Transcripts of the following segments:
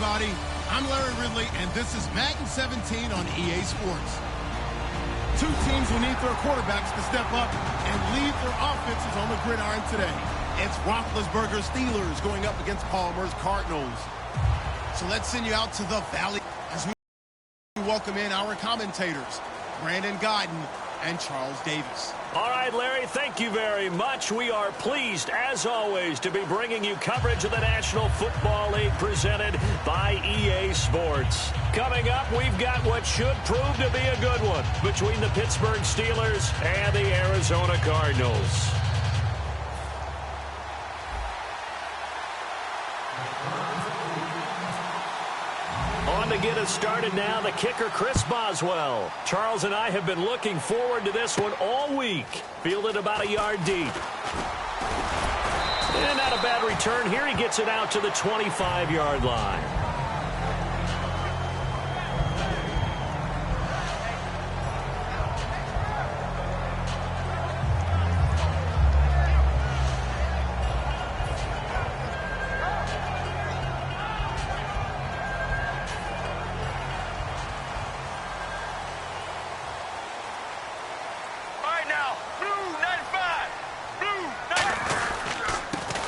everybody. I'm Larry Ridley, and this is Madden 17 on EA Sports. Two teams will need their quarterbacks to step up and lead their offenses on the gridiron today. It's Roethlisberger's Steelers going up against Palmer's Cardinals. So let's send you out to the Valley as we welcome in our commentators, Brandon Godden and Charles Davis. All right, Larry, thank you very much. We are pleased, as always, to be bringing you coverage of the National Football League presented by EA Sports. Coming up, we've got what should prove to be a good one between the Pittsburgh Steelers and the Arizona Cardinals. To get us started now, the kicker, Chris Boswell. Charles and I have been looking forward to this one all week. Fielded about a yard deep. And not a bad return here. He gets it out to the 25-yard line.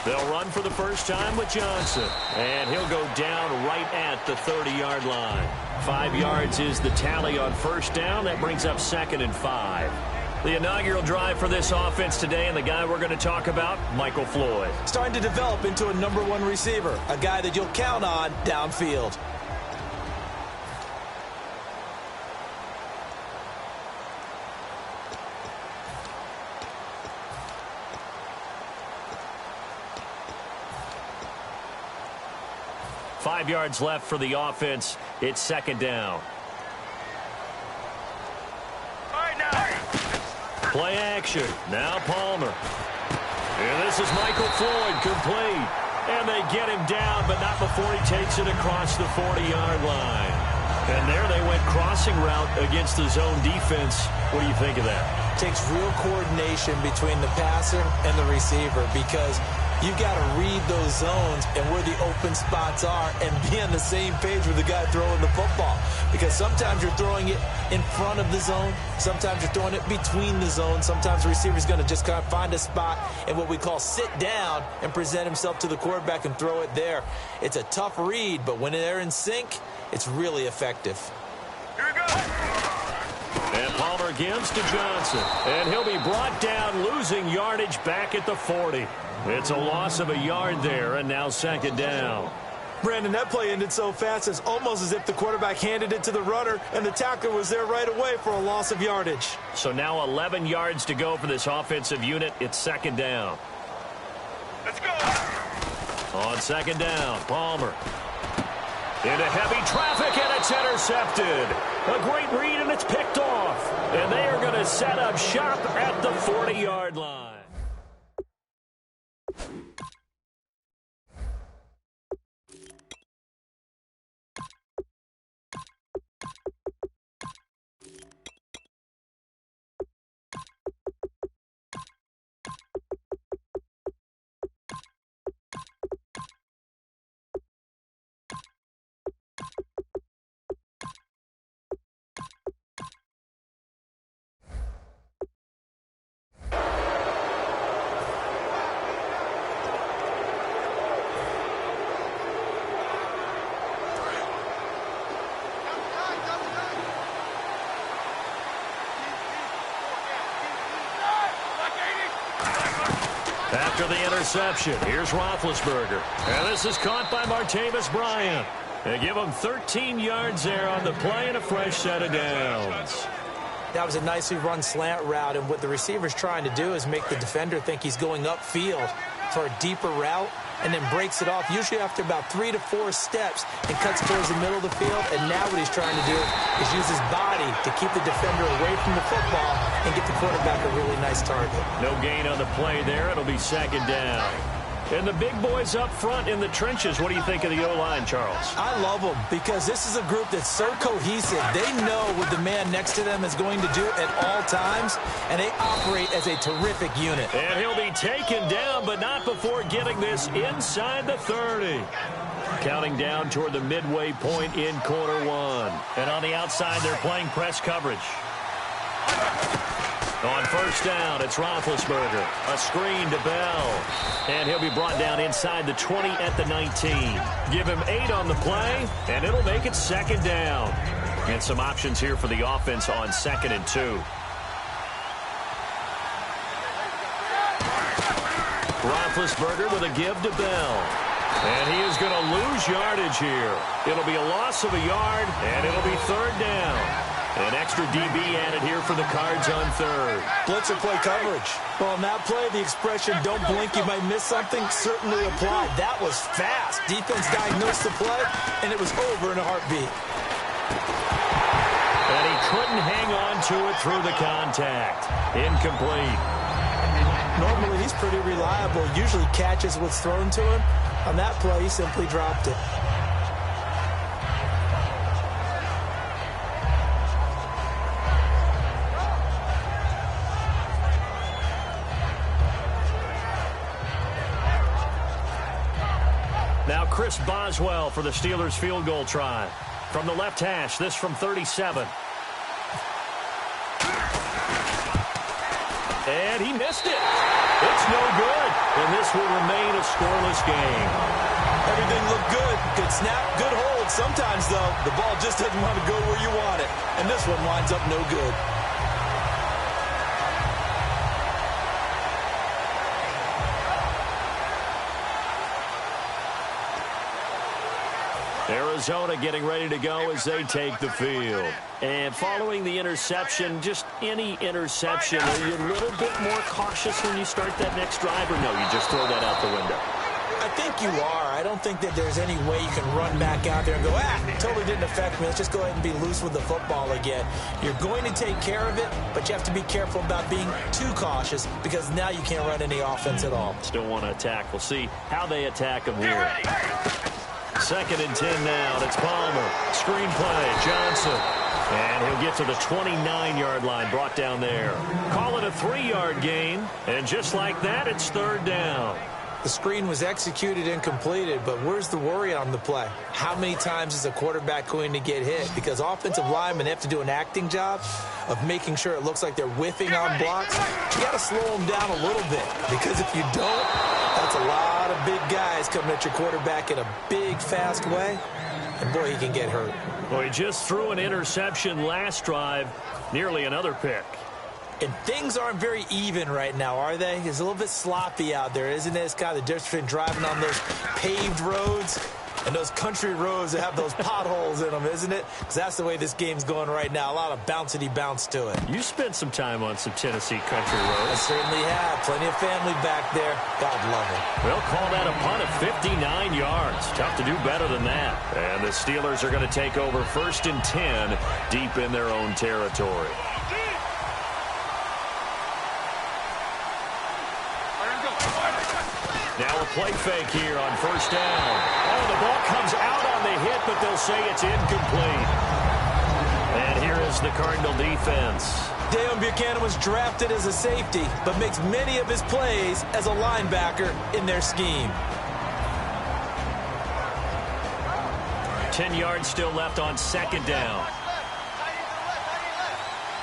They'll run for the first time with Johnson. And he'll go down right at the 30-yard line. 5 yards is the tally on first down. That brings up 2nd and 5. The inaugural drive for this offense today, and the guy we're going to talk about, Michael Floyd. Starting to develop into a #1 receiver, a guy that you'll count on downfield. Five yards left for the offense. It's 2nd down. Play action. Now Palmer. And this is Michael Floyd, complete. And they get him down, but not before he takes it across the 40-yard line. And there they went crossing route against the zone defense. What do you think of that? Takes real coordination between the passer and the receiver, because you've got to read those zones and where the open spots are and be on the same page with the guy throwing the football. Because sometimes you're throwing it in front of the zone. Sometimes you're throwing it between the zones. Sometimes the receiver's going to just kind of find a spot and what we call sit down and present himself to the quarterback and throw it there. It's a tough read, but when they're in sync, it's really effective. Here we go. And Palmer gives to Johnson. And he'll be brought down, losing yardage back at the 40. It's a loss of a yard there, and now 2nd down. Brandon, that play ended so fast, it's almost as if the quarterback handed it to the runner, and the tackler was there right away for a loss of yardage. So now 11 yards to go for this offensive unit. It's 2nd down. Let's go. On 2nd down, Palmer. Into heavy traffic, and it's intercepted. A great read, and it's picked off. And they are going to set up shop at the 40-yard line. After the interception, here's Roethlisberger. And this is caught by Martavis Bryant. They give him 13 yards there on the play and a fresh set of downs. That was a nicely run slant route, and what the receiver's trying to do is make the defender think he's going upfield for a deeper route, and then breaks it off, usually after about 3 to 4 steps, and cuts towards the middle of the field. And now what he's trying to do is use his body to keep the defender away from the football and get the quarterback a really nice target. No gain on the play there. It'll be 2nd down. And the big boys up front in the trenches, what do you think of the O-line, Charles? I love them because this is a group that's so cohesive. They know what the man next to them is going to do at all times, and they operate as a terrific unit. And he'll be taken down, but not before getting this inside the 30. counting down toward the midway point in quarter one. And on the outside, they're playing press coverage. On first down, it's Roethlisberger. A screen to Bell. And he'll be brought down inside the 20 at the 19. Give him 8 on the play, and it'll make it second down. And some options here for the offense on 2nd and 2. Roethlisberger with a give to Bell. And he is going to lose yardage here. It'll be a loss of a yard, and it'll be 3rd down. An extra DB added here for the Cards on 3rd. Blitzer play coverage. Well, on that play, the expression, don't blink, you might miss something, certainly applied. That was fast. Defense diagnosed the play, and it was over in a heartbeat. And he couldn't hang on to it through the contact. Incomplete. Normally, he's pretty reliable. Usually catches what's thrown to him. On that play, he simply dropped it. Now Chris Boswell for the Steelers field goal try. From the left hash, this from 37. And he missed it. It's no good. And this will remain a scoreless game. Everything looked good. Good snap, good hold. Sometimes, though, the ball just doesn't want to go where you want it. And this one winds up no good. Arizona getting ready to go as they take the field. And following the interception, just any interception, are you a little bit more cautious when you start that next drive, or no, you just throw that out the window? I think you are. I don't think that there's any way you can run back out there and go, it totally didn't affect me. Let's just go ahead and be loose with the football again. You're going to take care of it, but you have to be careful about being too cautious because now you can't run any offense at all. Still want to attack. We'll see how they attack them here. 2nd and 10 now. It's Palmer. Screen play. Johnson. And he'll get to the 29-yard line, brought down there. Call it a 3-yard gain. And just like that, it's 3rd down. The screen was executed and completed, but where's the worry on the play? How many times is a quarterback going to get hit? Because offensive linemen have to do an acting job of making sure it looks like they're whiffing on blocks. You got to slow them down a little bit, because if you don't, that's a lot of big guys coming at your quarterback in a big, fast way. And, boy, he can get hurt. Well, he just threw an interception last drive, nearly another pick. And things aren't very even right now, are they? It's a little bit sloppy out there, isn't it? It's kind of the difference between driving on those paved roads and those country roads that have those potholes in them, isn't it? Because that's the way this game's going right now. A lot of bouncy bounce to it. You spent some time on some Tennessee country roads. I certainly have. Plenty of family back there. God love it. They'll call that a punt of 59 yards. Tough to do better than that. And the Steelers are going to take over 1st and 10 deep in their own territory. Now a play fake here on 1st down. Oh, the ball comes out on the hit, but they'll say it's incomplete. And here is the Cardinal defense. Deion Buchanan was drafted as a safety, but makes many of his plays as a linebacker in their scheme. 10 yards still left on 2nd down.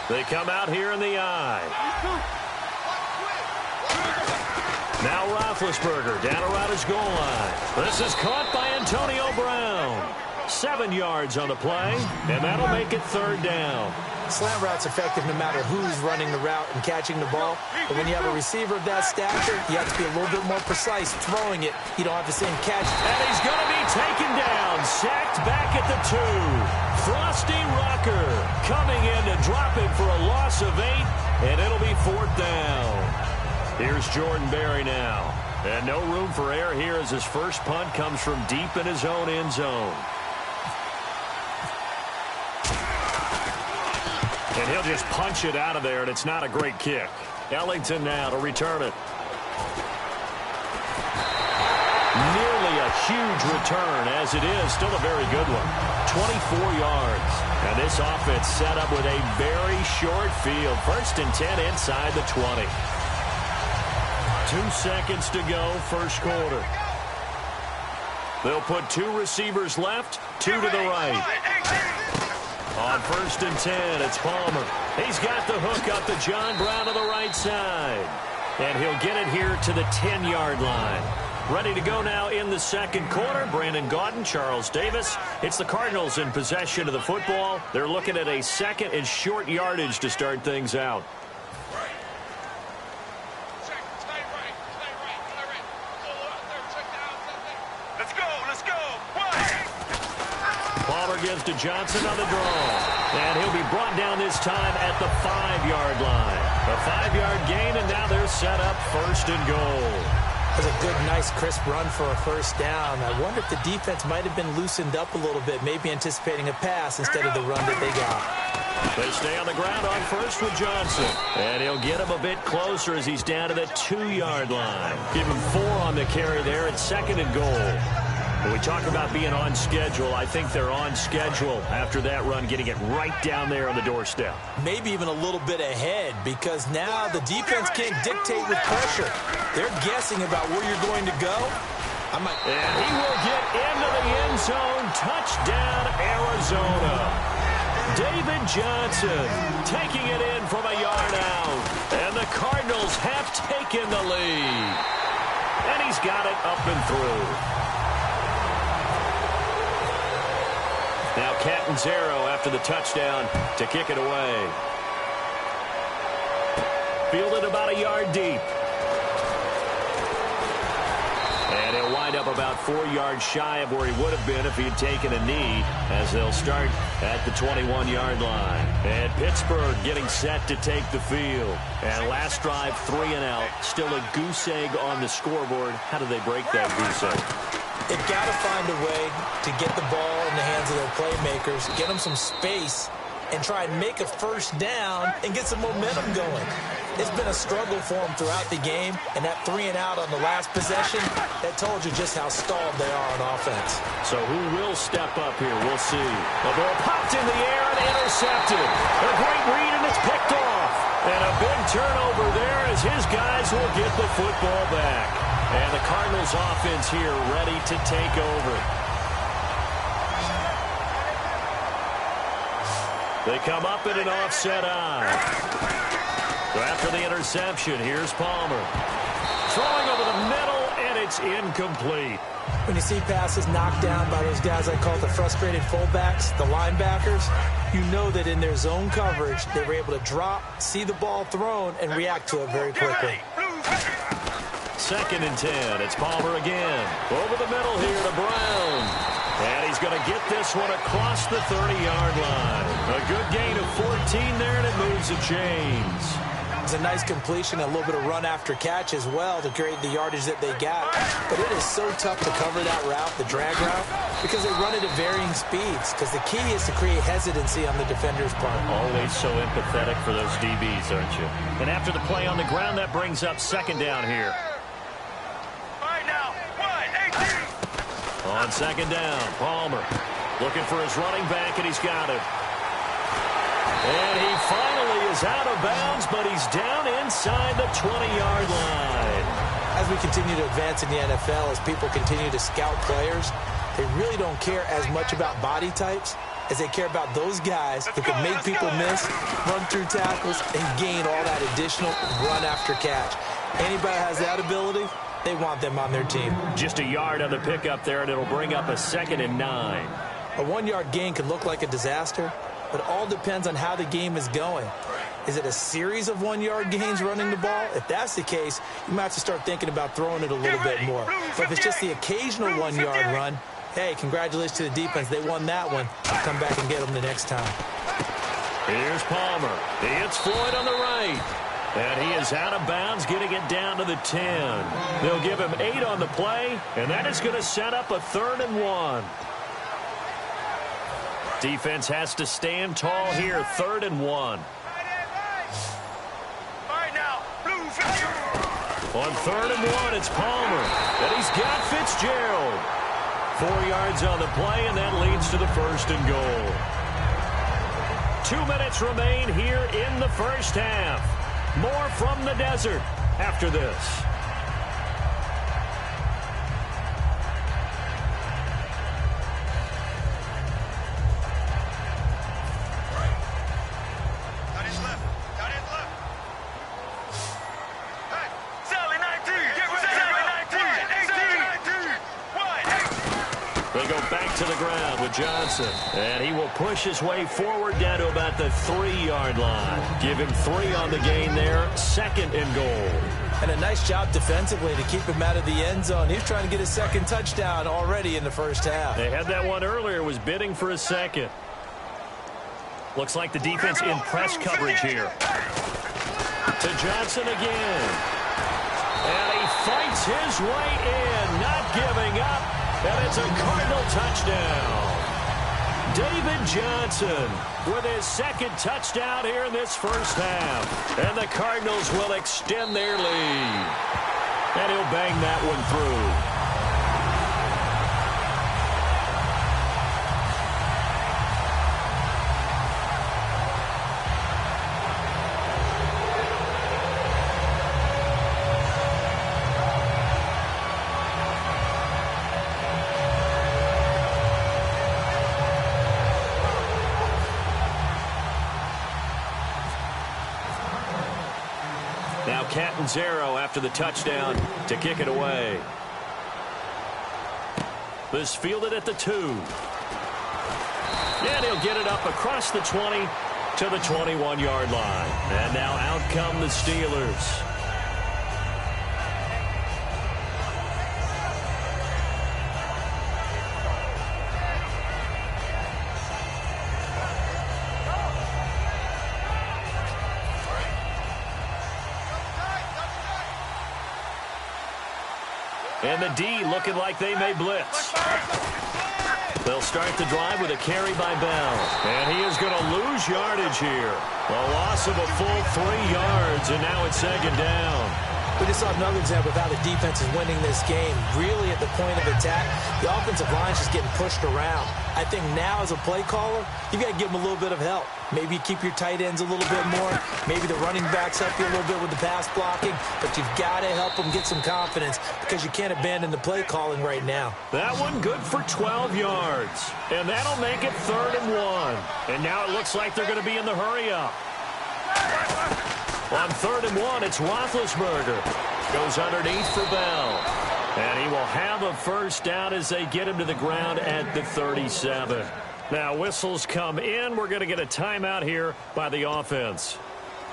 They come out here in the eye. Now Roethlisberger down around his goal line. This is caught by Antonio Brown. 7 yards on the play, and that'll make it 3rd down. Slant route's effective no matter who's running the route and catching the ball. But when you have a receiver of that stature, you have to be a little bit more precise throwing it. You don't have the same catch. And he's going to be taken down. Sacked back at the 2. Frosty Rucker coming in to drop him for a loss of 8, and it'll be 4th down. Here's Jordan Berry now. And no room for error here as his first punt comes from deep in his own end zone. And he'll just punch it out of there, and it's not a great kick. Ellington now to return it. Nearly a huge return, as it is still a very good one. 24 yards. And this offense set up with a very short field. 1st and 10 inside the 20. 2 seconds to go, first quarter. They'll put 2 receivers left, 2 to the right. On 1st and 10, it's Palmer. He's got the hook up to John Brown to the right side. And he'll get it here to the 10-yard line. Ready to go now in the second quarter. Brandon Gaudin, Charles Davis. It's the Cardinals in possession of the football. They're looking at a 2nd and short yardage to start things out. Palmer gives to Johnson on the draw. And he'll be brought down this time at the 5-yard line. A 5-yard gain, and now they're set up 1st and goal. That was a good, nice, crisp run for a 1st down. I wonder if the defense might have been loosened up a little bit, maybe anticipating a pass instead of the run that they got. They stay on the ground on 1st with Johnson. And he'll get him a bit closer as he's down to the 2-yard line. Give him 4 on the carry there at 2nd and goal. When we talk about being on schedule, I think they're on schedule after that run, getting it right down there on the doorstep. Maybe even a little bit ahead, because now the defense can't dictate with pressure. They're guessing about where you're going to go. And he will get into the end zone. Touchdown, Arizona. David Johnson taking it in from a yard out. And the Cardinals have taken the lead. And he's got it up and through. Now Catanzaro after the touchdown to kick it away. Fielded about a yard deep. And he'll wind up about 4 yards shy of where he would have been if he had taken a knee, as they'll start at the 21-yard line. And Pittsburgh getting set to take the field. And last drive, 3 and out. Still a goose egg on the scoreboard. How do they break that goose egg? They've got to find a way to get the ball in the hands of their playmakers, get them some space, and try and make a 1st down and get some momentum going. It's been a struggle for them throughout the game, and that 3 and out on the last possession, that told you just how stalled they are on offense. So who will step up here? We'll see. The ball popped in the air and intercepted. A great read, and it's picked off. And a big turnover there as his guys will get the football back. And the Cardinals offense here ready to take over. They come up in an offset eye. So after the interception, here's Palmer. Throwing over the middle, and it's incomplete. When you see passes knocked down by those guys I call the frustrated fullbacks, the linebackers, you know that in their zone coverage, they were able to drop, see the ball thrown, and react to it very quickly. 2nd and 10. It's Palmer again. Over the middle here to Brown. And he's going to get this one across the 30-yard line. A good gain of 14 there, and it moves the chains. It's a nice completion, a little bit of run after catch as well to create the yardage that they got. But it is so tough to cover that route, the drag route, because they run it at varying speeds. Because the key is to create hesitancy on the defender's part. Always so empathetic for those DBs, aren't you? And after the play on the ground, that brings up 2nd down here. On 2nd down, Palmer looking for his running back, and he's got it. And he finally is out of bounds, but he's down inside the 20-yard line. As we continue to advance in the NFL, as people continue to scout players, they really don't care as much about body types as they care about those guys who can make people miss, run through tackles, and gain all that additional run after catch. Anybody has that ability, they want them on their team. Just a yard on the pickup there, and it'll bring up a 2nd and 9. A 1-yard gain could look like a disaster, but it all depends on how the game is going. Is it a series of 1-yard gains running the ball? If that's the case, you might have to start thinking about throwing it a little bit more. But if it's just the occasional 1-yard run, hey, congratulations to the defense. They won that one. Come back and get them the next time. Here's Palmer. He hits Floyd on the right. And he is out of bounds, getting it down to the 10. They'll give him 8 on the play, and that is going to set up a 3rd and 1. Defense has to stand tall here, 3rd and 1. On 3rd and 1, it's Palmer. And he's got Fitzgerald. 4 yards on the play, and that leads to the 1st and goal. 2 minutes remain here in the first half. More from the desert after this. right to the ground with Johnson. And he will push his way forward down to about the 3-yard line. Give him 3 on the gain there. 2nd and goal. And a nice job defensively to keep him out of the end zone. He's trying to get his 2nd touchdown already in the first half. They had that one earlier, was bidding for a 2nd. Looks like the defense in press coverage here. To Johnson again. And he fights his way in, not giving up. And it's a Cardinal touchdown. David Johnson with his 2nd touchdown here in this first half. And the Cardinals will extend their lead. And he'll bang that one through. Now Catanzaro after the touchdown to kick it away. This fielded at the 2. And he'll get it up across the 20 to the 21-yard line. And now out come the Steelers. And the D looking like they may blitz. They'll start the drive with a carry by Bell. And he is going to lose yardage here. A loss of a full 3 yards, and now it's 2nd down. We just saw another example of how the defense is winning this game. Really at the point of attack, the offensive line is just getting pushed around. I think now as a play caller, you've got to give them a little bit of help. Maybe you keep your tight ends a little bit more. Maybe the running backs help you a little bit with the pass blocking. But you've got to help them get some confidence because you can't abandon the play calling right now. That one good for 12 yards. And that'll make it 3rd and 1. And now it looks like they're going to be in the hurry-up. On 3rd and 1, it's Roethlisberger. Goes underneath for Bell. And he will have a first down as they get him to the ground at the 37. Now whistles come in. We're going to get a timeout here by the offense.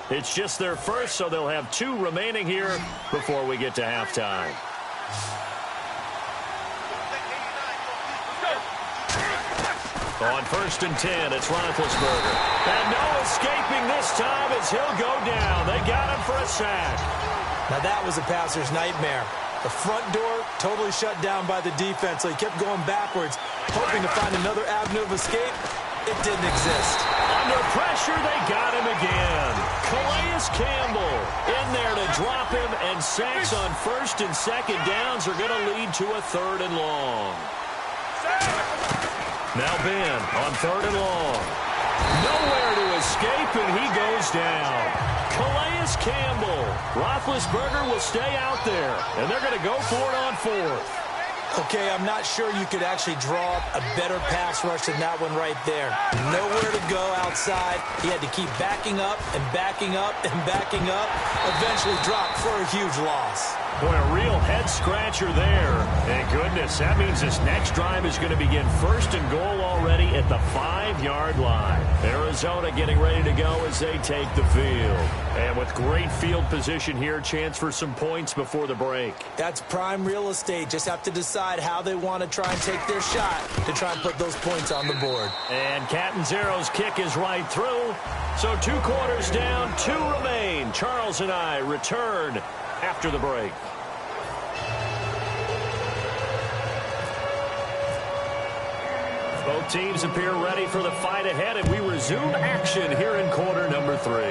It's just their first, so they'll have 2 remaining here before we get to halftime. On 1st and 10, it's Roethlisberger. And no escaping this time as he'll go down. They got him for a sack. Now that was a passer's nightmare. The front door totally shut down by the defense, so he kept going backwards, hoping to find another avenue of escape. It didn't exist. Under pressure, they got him again. Calais Campbell in there to drop him, and sacks on 1st and 2nd downs are going to lead to a 3rd and long. Now Ben on 3rd and long. Nowhere to escape, and he goes down. Calais Campbell. Roethlisberger will stay out there, and they're going to go for it on 4th. Okay, I'm not sure you could actually draw up a better pass rush than that one right there. Nowhere to go outside. He had to keep backing up and backing up and backing up. Eventually dropped for a huge loss. Boy, a real head-scratcher there. And goodness, that means this next drive is going to begin 1st and goal already at the 5-yard line. Arizona getting ready to go as they take the field. And with great field position here, chance for some points before the break. That's prime real estate. Just have to decide how they want to try and take their shot to try and put those points on the board. And Catanzaro's kick is right through. So 2 quarters down, 2 remain. Charles and I return after the break. Both teams appear ready for the fight ahead, and we resume action here in quarter number 3.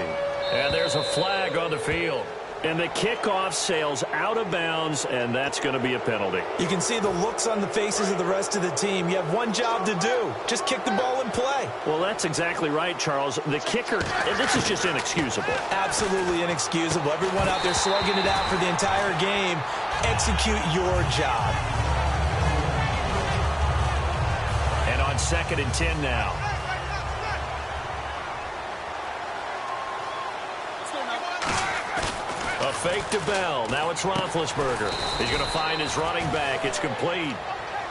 And there's a flag on the field. And the kickoff sails out of bounds, and that's going to be a penalty. You can see the looks on the faces of the rest of the team. You have one job to do. Just kick the ball and play. Well, that's exactly right, Charles. The kicker, this is just inexcusable. Absolutely inexcusable. Everyone out there slugging it out for the entire game. Execute your job. And on 2nd and 10 now. A fake to Bell. Now it's Roethlisberger. He's going to find his running back. It's complete.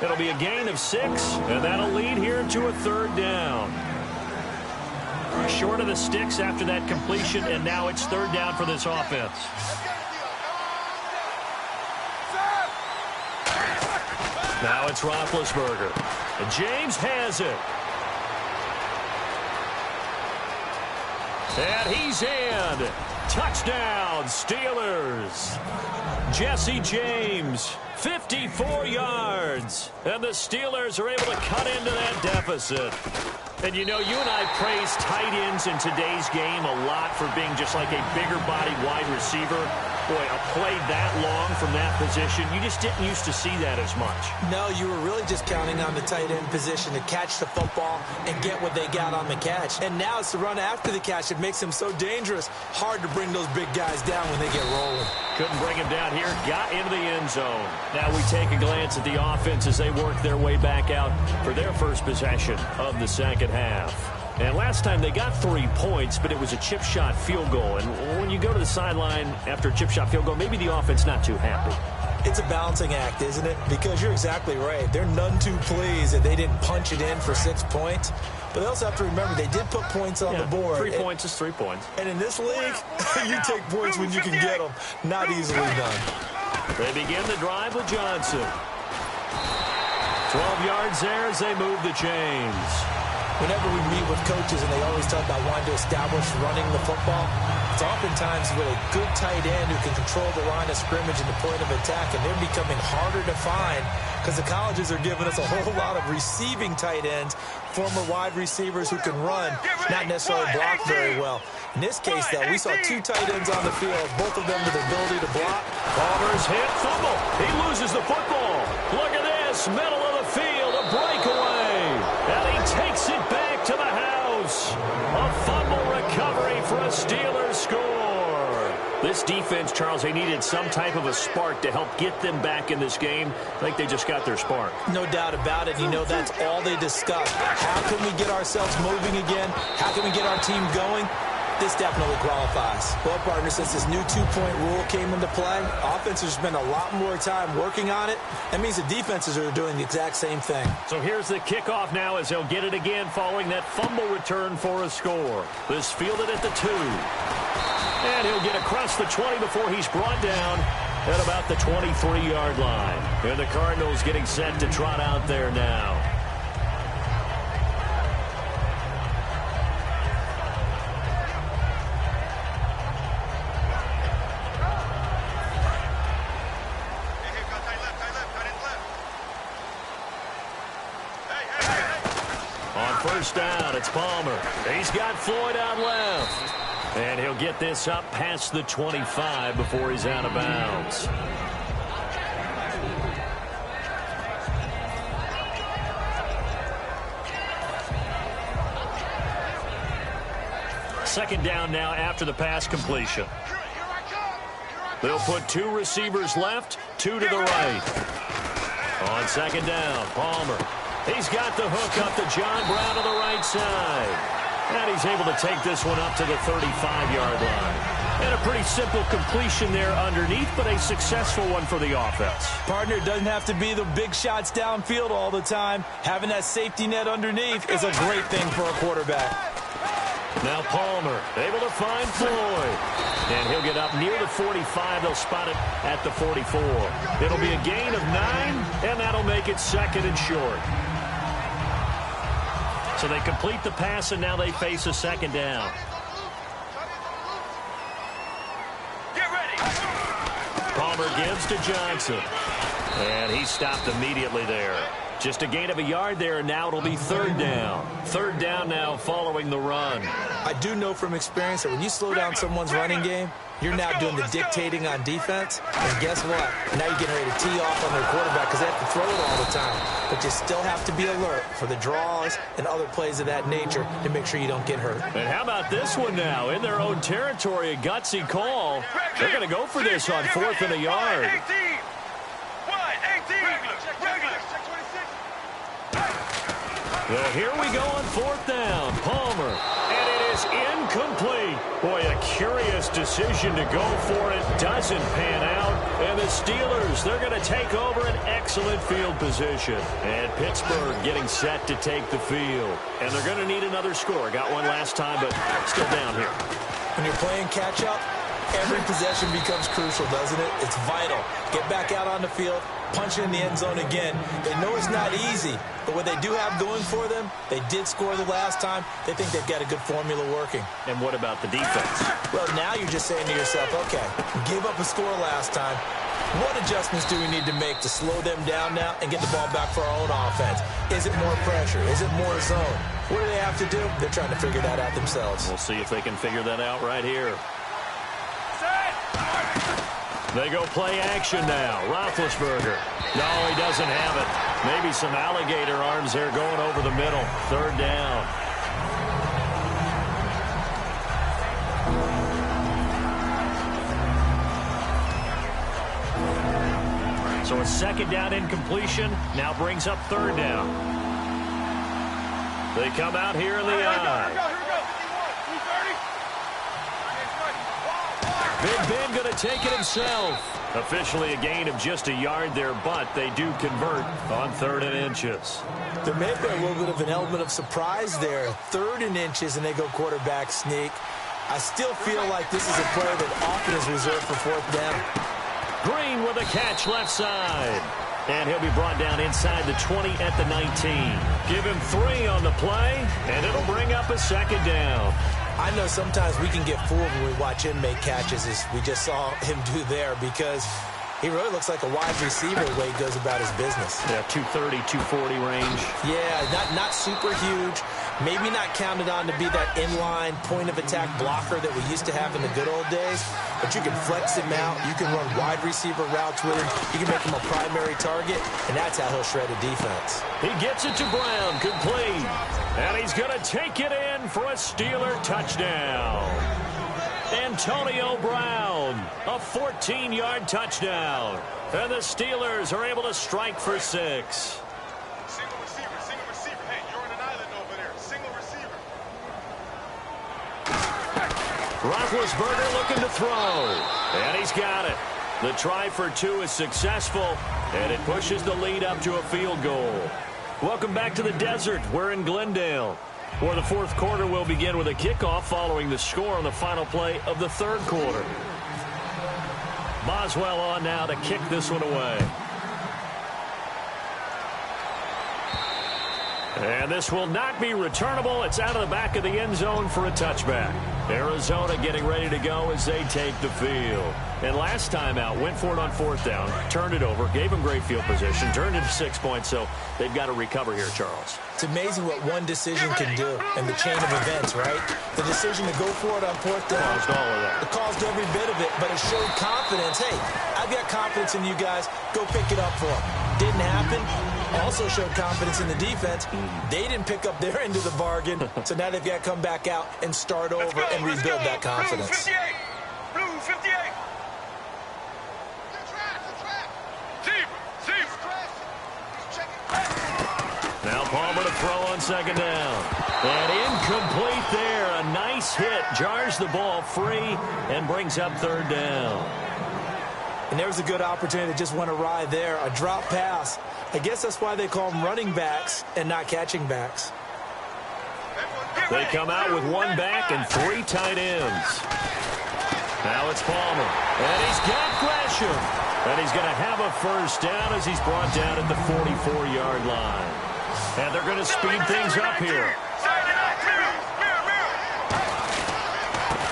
It'll be a gain of 6, and that'll lead here to a 3rd down. Short of the sticks after that completion, and now it's 3rd down for this offense. Now it's Roethlisberger. And James has it. And he's in. Touchdown, Steelers. Jesse James, 54 yards. And the Steelers are able to cut into that deficit. And, you know, you and I praise tight ends in today's game a lot for being just like a bigger-bodied wide receiver. Boy, a play that long from that position, you just didn't used to see that as much. No, you were really just counting on the tight end position to catch the football and get what they got on the catch. And now it's the run after the catch that makes him so dangerous. Hard to bring those big guys down when they get rolling. Couldn't bring him down here. Got into the end zone. Now we take a glance at the offense as they work their way back out for their first possession of the second half. And last time they got 3 points, but it was a chip shot field goal. And when you go to the sideline after a chip shot field goal, maybe the offense not too happy. It's a balancing act, isn't it? Because you're exactly right. They're none too pleased that they didn't punch it in for 6 points. But they also have to remember they did put points on the board. 3 points is 3 points. And in this league, you take points when you can get them. Not easily done. They begin the drive with Johnson. 12 yards there as they move the chains. Whenever we meet with coaches and they always talk about wanting to establish running the football, it's oftentimes with a good tight end who can control the line of scrimmage and the point of attack, and they're becoming harder to find because the colleges are giving us a whole lot of receiving tight ends, former wide receivers who can run, not necessarily block very well. In this case, though, we saw 2 tight ends on the field, both of them with the ability to block. Palmer's hit, fumble. He loses the football. Look at this, middle of the field, a breakaway. And he takes it back to the house. A fumble recovery for a Steelers score. This defense, Charles, they needed some type of a spark to help get them back in this game. I think they just got their spark. No doubt about it. You know, that's all they discussed. How can we get ourselves moving again? How can we get our team going? This definitely qualifies. Well, partner, since this new 2-point rule came into play, offenses spend a lot more time working on it. That means the defenses are doing the exact same thing. So here's the kickoff now as they'll get it again following that fumble return for a score. This fielded at the 2. And he'll get across the 20 before he's brought down at about the 23-yard line. And the Cardinals getting set to trot out there now. First down, it's Palmer. He's got Floyd out left. And he'll get this up past the 25 before he's out of bounds. Second down now after the pass completion. They'll put 2 receivers left, 2 to the right. On second down, Palmer. He's got the hook up to John Brown to the right side. And he's able to take this one up to the 35-yard line. And a pretty simple completion there underneath, but a successful one for the offense. Partner, it doesn't have to be the big shots downfield all the time. Having that safety net underneath is a great thing for a quarterback. Now Palmer able to find Floyd. And he'll get up near the 45. They'll spot it at the 44. It'll be a gain of 9, and that'll make it 2nd and short. So they complete the pass, and now they face a 2nd down. Get ready. Palmer gives to Johnson. And he's stopped immediately there. Just a gain of a yard there, and now it'll be 3rd down. 3rd down now following the run. I do know from experience that when you slow down someone's running game, you're now doing the dictating on defense. And guess what? Now you're getting ready to tee off on their quarterback because they have to throw it all the time. But you still have to be alert for the draws and other plays of that nature to make sure you don't get hurt. And how about this one now? In their own territory, a gutsy call. They're going to go for this on 4th and a yard. Well, here we go on 4th down. Palmer. And it is incomplete. Boy, a curious decision to go for it. Doesn't pan out. And the Steelers, they're going to take over an excellent field position. And Pittsburgh getting set to take the field. And they're going to need another score. Got one last time, but still down here. When you're playing catch-up, every possession becomes crucial, doesn't it? It's vital. Get back out on the field, punch it in the end zone again. They know it's not easy, but what they do have going for them, they did score the last time. They think they've got a good formula working. And what about the defense? Well, now you're just saying to yourself, okay, we gave up a score last time. What adjustments do we need to make to slow them down now and get the ball back for our own offense? Is it more pressure? Is it more zone? What do they have to do? They're trying to figure that out themselves. We'll see if they can figure that out right here. They go play action now. Roethlisberger. No, he doesn't have it. Maybe some alligator arms there going over the middle. Third down. So a second down incompletion now brings up third down. They come out here in the eye. Big Ben going to take it himself. Officially a gain of just a yard there, but they do convert on 3rd and inches. There may have been a little bit of an element of surprise there. 3rd and inches, and they go quarterback sneak. I still feel like this is a play that often is reserved for 4th down. Green with a catch left side. And he'll be brought down inside the 20 at the 19. Give him 3 on the play, and it'll bring up a second down. I know sometimes we can get fooled when we watch him make catches, as we just saw him do there, because he really looks like a wide receiver the way he goes about his business. Yeah, 230, 240 range. Yeah, not super huge. Maybe not counted on to be that inline point-of-attack blocker that we used to have in the good old days. But you can flex him out. You can run wide receiver routes with him. You can make him a primary target, and that's how he'll shred a defense. He gets it to Brown, complete. And he's going to take it in for a Steeler touchdown. Antonio Brown, a 14-yard touchdown. And the Steelers are able to strike for 6. Single receiver. Hey, you're on an island over there. Single receiver. Roethlisberger looking to throw. And he's got it. The try for 2 is successful, and it pushes the lead up to a field goal. Welcome back to the desert. We're in Glendale, where the 4th quarter will begin with a kickoff following the score on the final play of the 3rd quarter. Boswell on now to kick this one away. And this will not be returnable. It's out of the back of the end zone for a touchback. Arizona getting ready to go as they take the field. And last time out, went for it on 4th down, turned it over, gave them great field position, turned it to 6 points, so they've got to recover here, Charles. It's amazing what one decision can do in the chain of events, right? The decision to go for it on 4th down. Caused all of that. It caused every bit of it, but it showed confidence. Hey, I've got confidence in you guys. Go pick it up for them. Didn't happen. Also showed confidence in the defense. They didn't pick up their end of the bargain, so now they've got to come back out and start over and rebuild that confidence. Blue 58. Now Palmer to throw on 2nd down. And incomplete there. A nice hit. Jars the ball free and brings up 3rd down. And there's a good opportunity that just went awry there. A drop pass. I guess that's why they call them running backs and not catching backs. They come out with 1 back and 3 tight ends. Now it's Palmer. And he's got Gresham. And he's going to have a 1st down as he's brought down at the 44-yard line. And they're going to speed things up here.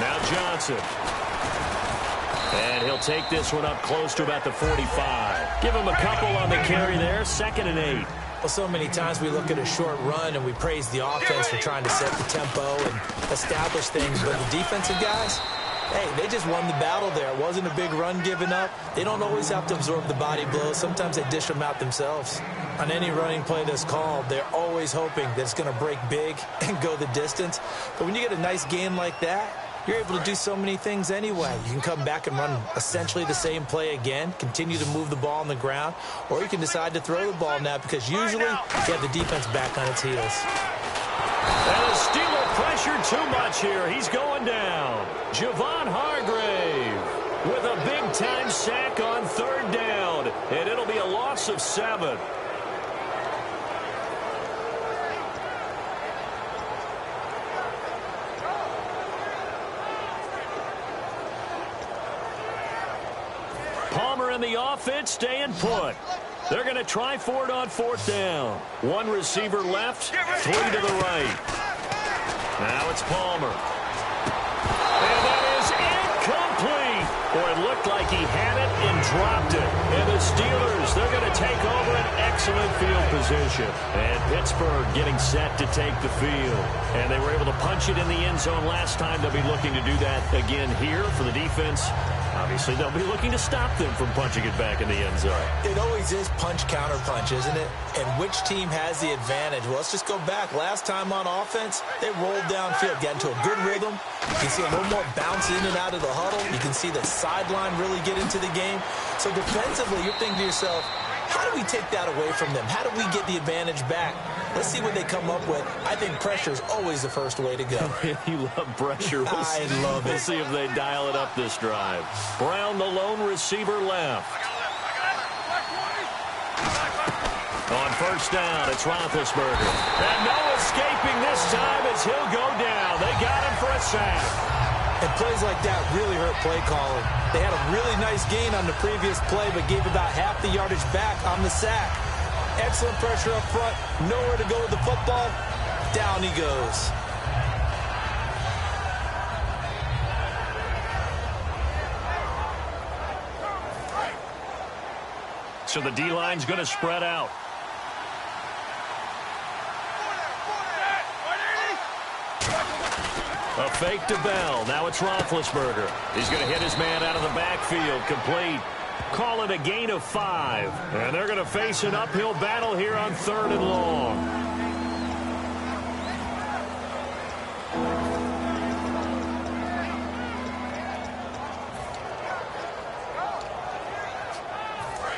Now Johnson. And he'll take this one up close to about the 45. Give him a couple on the carry there. 2nd and 8. Well, so many times we look at a short run and we praise the offense for trying to set the tempo and establish things. But the defensive guys, hey, they just won the battle there. It wasn't a big run given up. They don't always have to absorb the body blows. Sometimes they dish them out themselves. On any running play that's called, they're always hoping that it's going to break big and go the distance. But when you get a nice game like that, you're able to do so many things anyway. You can come back and run essentially the same play again, continue to move the ball on the ground, or you can decide to throw the ball now because usually you have the defense back on its heels. And a Steeler pressure pressure too much here. He's going down. Javon Hargrave with a big-time sack on third down, and it'll be a loss of 7. Palmer and the offense staying put. They're going to try for it on fourth down. One receiver left, 3 to the right. Now it's Palmer. And that is incomplete. Boy, it looked like he had it and dropped it. And the Steelers, they're going to take over an excellent field position. And Pittsburgh getting set to take the field. And they were able to punch it in the end zone last time. They'll be looking to do that again here for the defense. Obviously, they'll be looking to stop them from punching it back in the end zone. It always is punch-counter-punch, isn't it? And which team has the advantage? Well, let's just go back. Last time on offense, they rolled downfield, got into a good rhythm. You can see a little more bounce in and out of the huddle. You can see the sideline really get into the game. So defensively, you're thinking to yourself, how do we take that away from them? How do we get the advantage back? Let's see what they come up with. I think pressure is always the first way to go. You love pressure. I love it. We'll see if they dial it up this drive. Brown, the lone receiver, left. On first down, it's Roethlisberger. And no escaping this time as he'll go down. They got him for a sack. And plays like that really hurt play calling. They had a really nice gain on the previous play, but gave about half the yardage back on the sack. Excellent pressure up front. Nowhere to go with the football. Down he goes. So the D-line's going to spread out. A fake to Bell. Now it's Roethlisberger. He's going to hit his man out of the backfield. Complete. Call it a gain of 5. And they're going to face an uphill battle here on 3rd and long.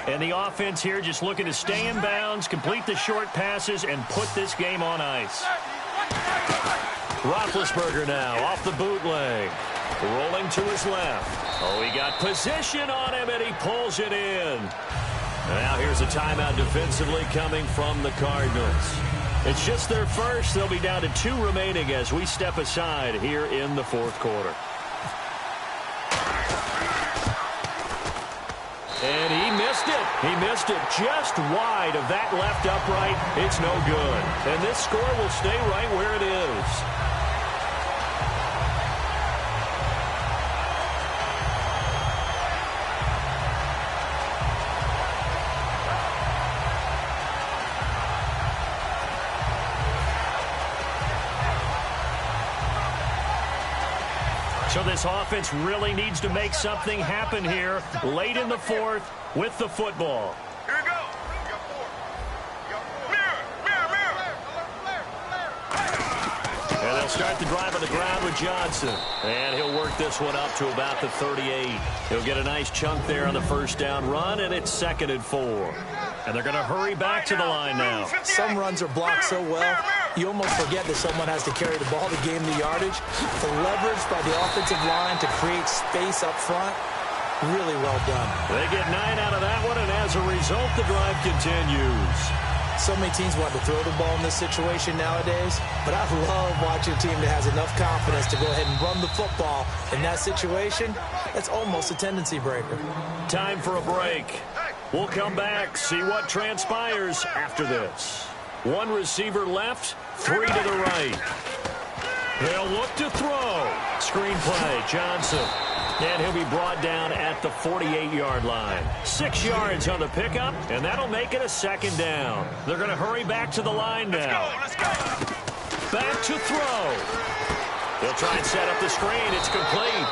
And the offense here just looking to stay in bounds, complete the short passes, and put this game on ice. Roethlisberger now off the bootleg. Rolling to his left. Oh, he got position on him, and he pulls it in. Now here's a timeout defensively coming from the Cardinals. It's just their first. They'll be down to 2 remaining as we step aside here in the 4th quarter. And he missed it. He missed it just wide of that left upright. It's no good. And this score will stay right where it is. So this offense really needs to make something happen here late in the 4th with the football. Here we go. You got 4. You got 4. Mirror. And they'll start the drive on the ground with Johnson. And he'll work this one up to about the 38. He'll get a nice chunk there on the first down run, and it's 2nd and 4. And they're going to hurry back to the line now. Some runs are blocked so well, you almost forget that someone has to carry the ball to gain the yardage. The leverage by the offensive line to create space up front, really well done. They get 9 out of that one, and as a result, the drive continues. So many teams want to throw the ball in this situation nowadays, but I love watching a team that has enough confidence to go ahead and run the football. In that situation, that's almost a tendency breaker. Time for a break. We'll come back, see what transpires after this. One receiver left, 3 to the right. They'll look to throw. Screen play, Johnson. And he'll be brought down at the 48-yard line. 6 yards on the pickup, and that'll make it a 2nd down. They're going to hurry back to the line now. Let's go. Back to throw. They'll try and set up the screen. It's complete.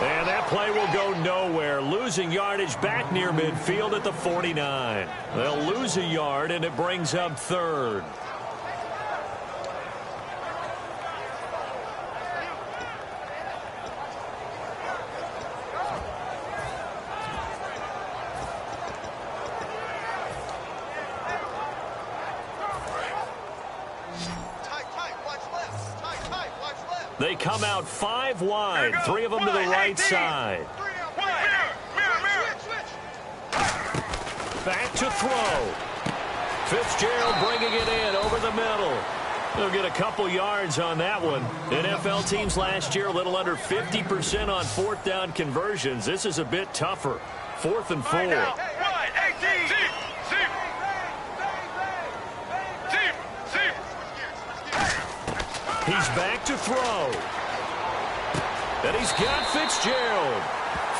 And that play will go nowhere. Losing yardage back near midfield at the 49. They'll lose a yard, and it brings up 3rd. Tight, watch left. Tight, watch left. They come out 5 wide, 3 of them to the right side. Back to throw. Fitzgerald bringing it in over the middle. They'll get a couple yards on that one. NFL teams last year a little under 50% on 4th down conversions. This is a bit tougher. 4th and 4. He's back to throw. And he's got Fitzgerald.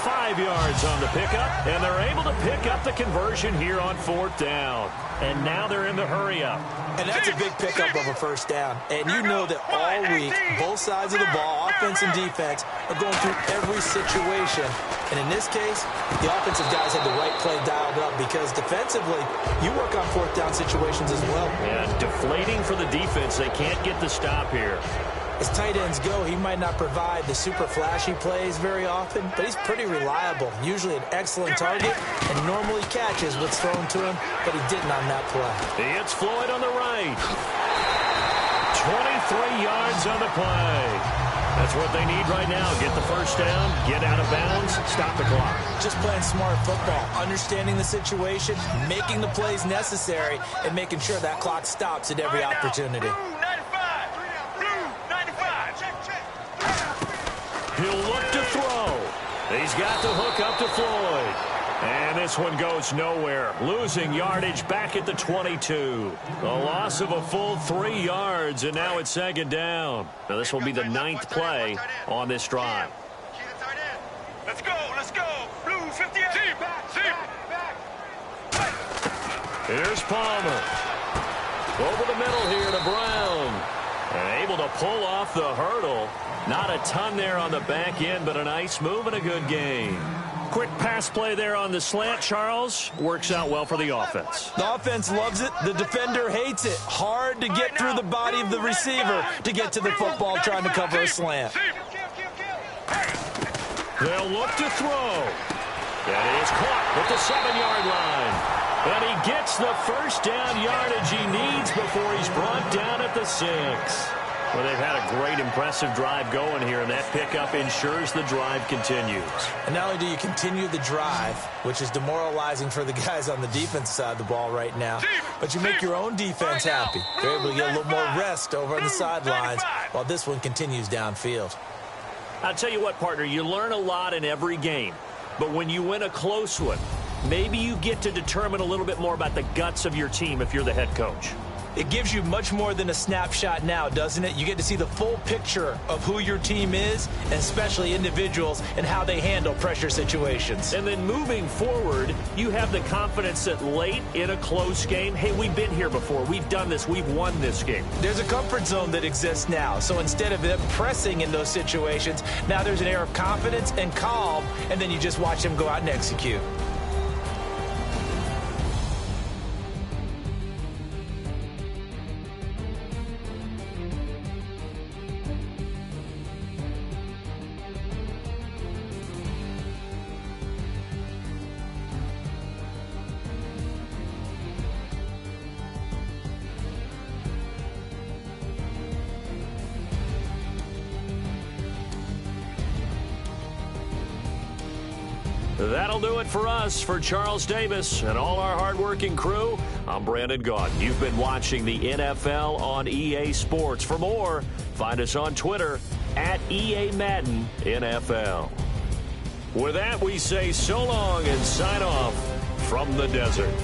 5 yards on the pickup, and they're able to pick up the conversion here on 4th down. And now they're in the hurry-up. And that's a big pickup of a 1st down. And you know that all week, both sides of the ball, offense and defense, are going through every situation. And in this case, the offensive guys had the right play dialed up because defensively, you work on 4th down situations as well. Yeah, deflating for the defense. They can't get the stop here. As tight ends go, he might not provide the super flashy plays very often, but he's pretty reliable, usually an excellent target, and normally catches what's thrown to him, but he didn't on that play. It's Floyd on the right. 23 yards on the play. That's what they need right now. Get the 1st down, get out of bounds, stop the clock. Just playing smart football, understanding the situation, making the plays necessary, and making sure that clock stops at every opportunity. He'll look to throw. He's got the hook up to Floyd. And this one goes nowhere. Losing yardage back at the 22. A loss of a full 3 yards, and now it's 2nd down. Now this will be the 9th play on this drive. Let's go, let's go. Blue 58. Here's Palmer. Over the middle here to Brown. And able to pull off the hurdle. Not a ton there on the back end, but a nice move and a good game. Quick pass play there on the slant, Charles. Works out well for the offense. The offense loves it. The defender hates it. Hard to get through the body of the receiver to get to the football trying to cover a slant. They'll look to throw. And he is caught at the 7-yard line. And he gets the 1st down yardage he needs before he's brought down at the 6. Well, they've had a great, impressive drive going here, and that pickup ensures the drive continues. And not only do you continue the drive, which is demoralizing for the guys on the defense side of the ball right now, but you make your own defense happy. They're able to get a little more rest over on the sidelines while this one continues downfield. I'll tell you what, partner, you learn a lot in every game, but when you win a close one, maybe you get to determine a little bit more about the guts of your team if you're the head coach. It gives you much more than a snapshot now, doesn't it? You get to see the full picture of who your team is, and especially individuals, and how they handle pressure situations. And then moving forward, you have the confidence that late in a close game, hey, we've been here before. We've done this. We've won this game. There's a comfort zone that exists now. So instead of them pressing in those situations, now there's an air of confidence and calm, and then you just watch them go out and execute. That'll do it for us. For Charles Davis and all our hardworking crew, I'm Brandon Gaudin. You've been watching the NFL on EA Sports. For more, find us on Twitter at EA Madden NFL. With that, we say so long and sign off from the desert.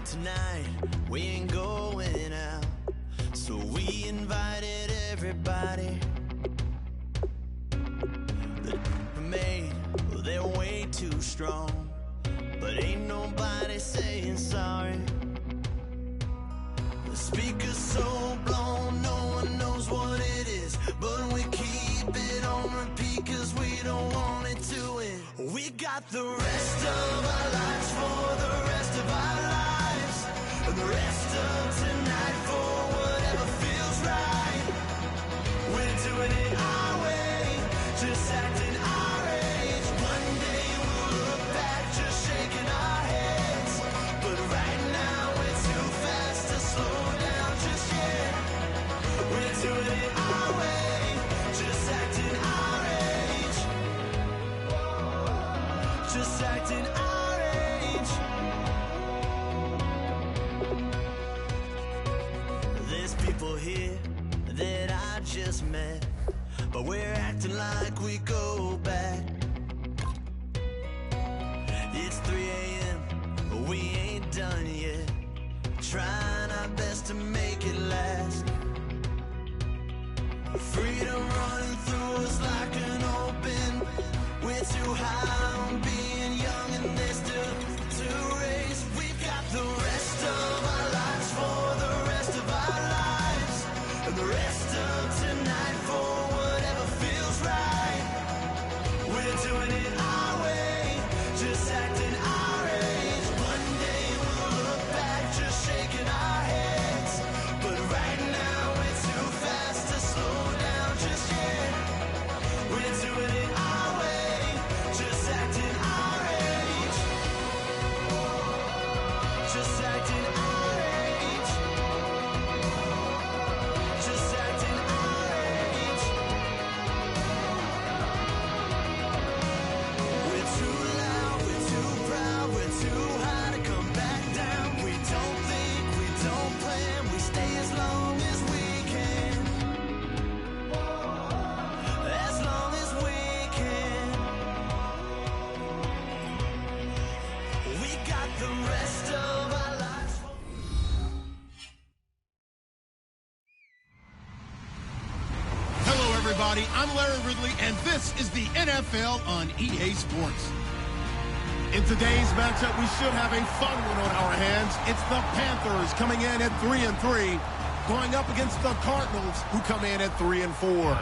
Tonight we ain't going out, so we invited everybody. The made, well, they're way too strong, but ain't no nobody saying sorry. The speaker's so blown, no one knows what it is, but we keep it on repeat cause we don't want it to end. We got the rest of our lives for the rest of our lives, and the rest of tonight for whatever feels right. We're doing it our way, just acting our age. One day we'll look back just shaking our heads, but right now we're too fast to slow down just yet. We're doing it our way, just acting our age, just acting our age. There's people here that I just met, but we're acting like we go back. It's 3 a.m., but we ain't done yet, trying our best to make it last. Freedom running through us like an open. We're too high on being young and there's still to race. We've got the rest of our lives for the rest of our lives, and the rest of tonight for whatever feels right. We're doing it our way, just acting our age. One day we'll look back just shaking our heads, but right now we're too fast to slow down just yet. We're doing it our way, just acting our age, just acting our age, just acting our age. We're too loud, we're too proud, we're too high to come back down. We don't think, we don't plan, we stay as long as we can, as long as we can. We got the rest of our lives. Hello, everybody. I'm Larry Ridley, and this is the NFL on EA Sports. In today's matchup, we should have a fun one on our hands. It's the Panthers coming in at 3-3, going up against the Cardinals, who come in at 3-4.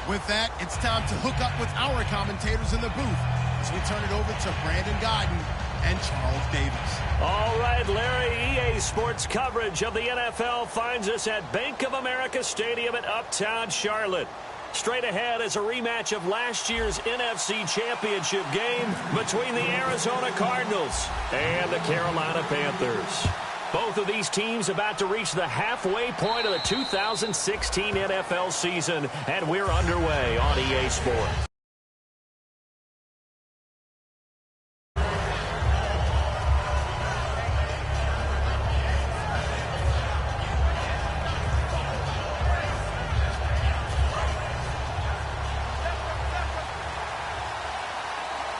With that, it's time to hook up with our commentators in the booth as we turn it over to Brandon Godden and Charles Davis. All right, Larry, EA Sports coverage of the NFL finds us at Bank of America Stadium in Uptown Charlotte. Straight ahead is a rematch of last year's NFC Championship game between the Arizona Cardinals and the Carolina Panthers. Both of these teams about to reach the halfway point of the 2016 NFL season, and we're underway on EA Sports.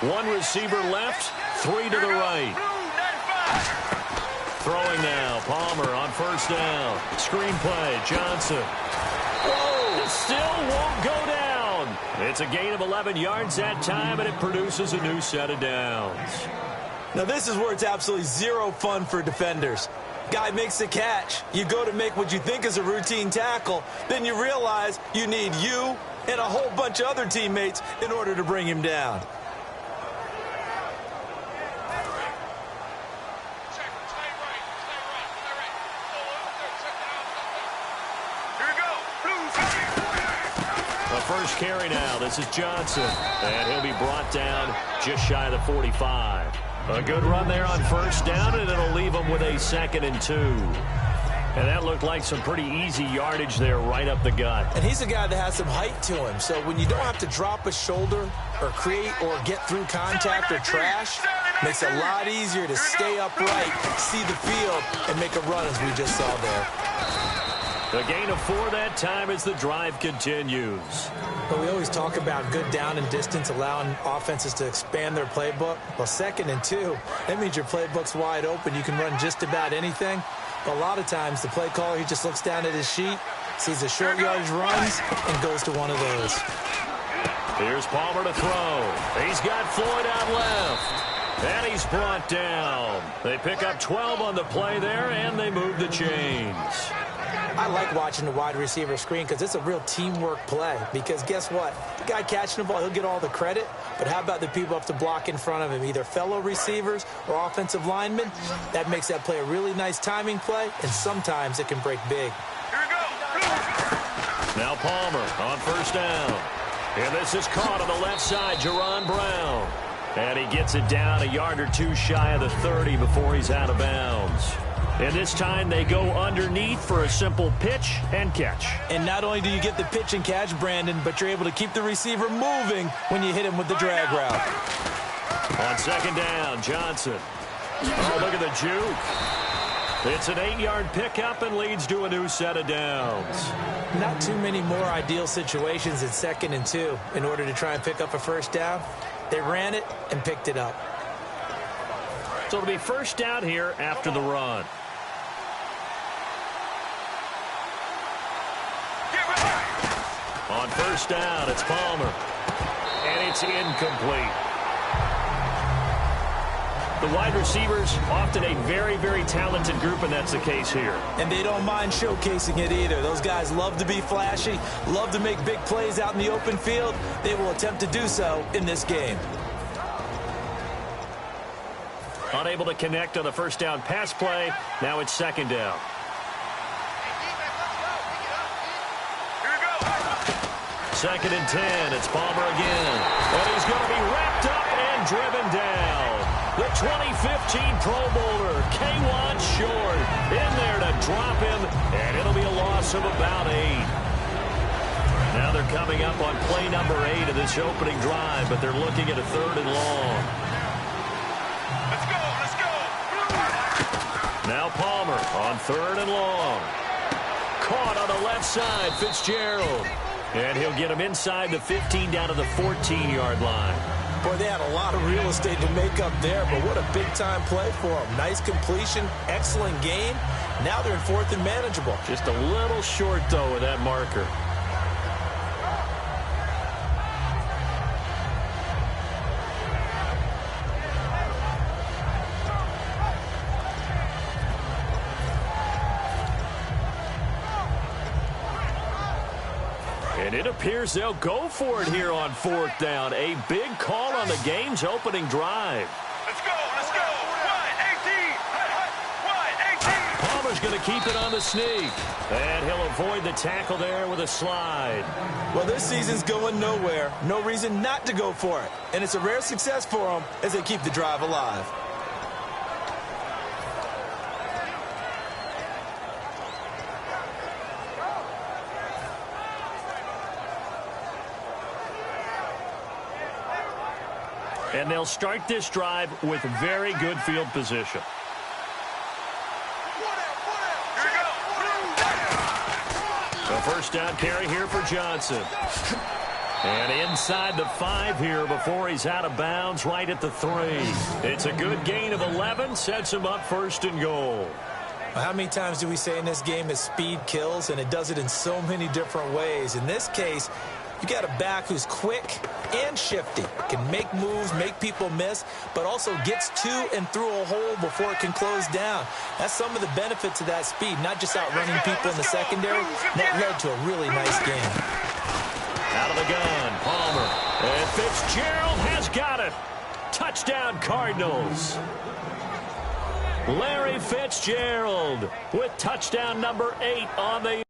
One receiver left, 3 to the right. Throwing now, Palmer on first down. Screen play, Johnson. Whoa, still won't go down. It's a gain of 11 yards that time, and it produces a new set of downs. Now this is where it's absolutely zero fun for defenders. Guy makes the catch. You go to make what you think is a routine tackle. Then you realize you need you and a whole bunch of other teammates in order to bring him down. First carry now. This is Johnson, and he'll be brought down just shy of the 45. A good run there on first down, and it'll leave him with a 2nd and 2. And that looked like some pretty easy yardage there right up the gut. And he's a guy that has some height to him, so when you don't have to drop a shoulder or create or get through contact or trash, makes it a lot easier to stay upright, see the field, and make a run as we just saw there. The gain of 4 that time as the drive continues. But we always talk about good down and distance, allowing offenses to expand their playbook. Well, 2nd and 2, that means your playbook's wide open. You can run just about anything. But a lot of times, the play caller, he just looks down at his sheet, sees the short yardage runs, and goes to one of those. Here's Palmer to throw. He's got Floyd out left. And he's brought down. They pick up 12 on the play there, and they move the chains. I like watching the wide receiver screen because it's a real teamwork play. Because guess what? The guy catching the ball, he'll get all the credit. But how about the people up to block in front of him, either fellow receivers or offensive linemen? That makes that play a really nice timing play, and sometimes it can break big. Here we go. Now Palmer on first down. And this is caught on the left side, Jerron Brown. And he gets it down a yard or two shy of the 30 before he's out of bounds. And this time they go underneath for a simple pitch and catch. And not only do you get the pitch and catch, Brandon, but you're able to keep the receiver moving when you hit him with the drag route. On second down, Johnson. Oh, look at the juke. It's an 8-yard pickup and leads to a new set of downs. Not too many more ideal situations in 2nd and 2 in order to try and pick up a first down. They ran it and picked it up. So it'll be first down here after the run. On first down, it's Palmer. And it's incomplete. The wide receivers, often a very, very talented group, and that's the case here. And they don't mind showcasing it either. Those guys love to be flashy, love to make big plays out in the open field. They will attempt to do so in this game. Unable to connect on the first down pass play. Now it's second down. Second and 10. It's Palmer again. And he's going to be wrapped up and driven down. The 2015 Pro Bowler, K1 Short, in there to drop him, and it'll be a loss of about 8. Now they're coming up on play number 8 of this opening drive, but they're looking at a 3rd and long. Let's go, let's go. Now Palmer on 3rd and long. Caught on the left side, Fitzgerald. And he'll get him inside the 15 down to the 14-yard line. Boy, they had a lot of real estate to make up there, but what a big-time play for them. Nice completion, excellent game. Now they're in 4th and manageable. Just a little short, though, with that marker. And it appears they'll go for it here on 4th down. A big call on the game's opening drive. Let's go, let's go. Wide 18. Palmer's going to keep it on the sneak. And he'll avoid the tackle there with a slide. Well, this season's going nowhere. No reason not to go for it. And it's a rare success for them as they keep the drive alive. And they'll start this drive with very good field position. The first down carry here for Johnson. And inside the 5 here before he's out of bounds right at the 3. It's a good gain of 11, sets him up 1st and goal. Well, how many times do we say in this game that speed kills, and it does it in so many different ways? In this case, you got a back who's quick and shifty, can make moves, make people miss, but also gets to and through a hole before it can close down. That's some of the benefits of that speed, not just outrunning people in the secondary. That led to a really nice game. Out of the gun, Palmer. And Fitzgerald has got it. Touchdown, Cardinals. Larry Fitzgerald with touchdown number 8 on the